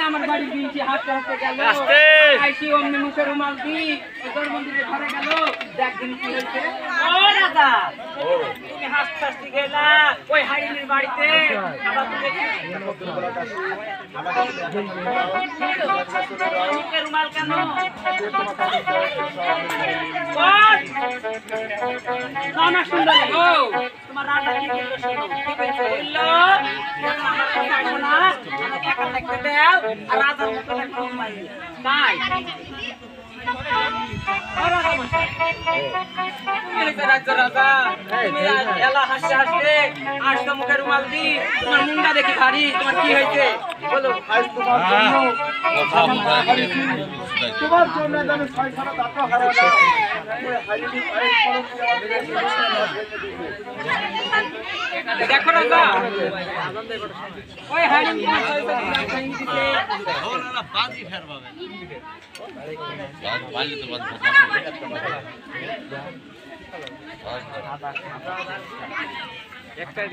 আমার বাড়ি দিয়েছি হাঁটতে হাঁটতে গেল আইসি অমনি মুখে রুমাল দি তোর মন্দিরে ঘরে গেল একদিন কি হয়েছে ও দাদা তুমি হাসতে হাসতে গেলা ওই হাড়ির বাড়িতে আবার মুখে রুমাল কেন না সুন্দর ও তোমার রাজা কি বললো শোনো কি বললো আমার কথা শোনা আমাকে একা থাকতে দাও আর রাজার মতো একটা মাই তাই মুখের রুমাল দি তোমার মুন্ডা দেখি ভারী তোমার কি হয়েছে বলো তোমার জন্য দেখো রাজা ওই হাড়ি একটাই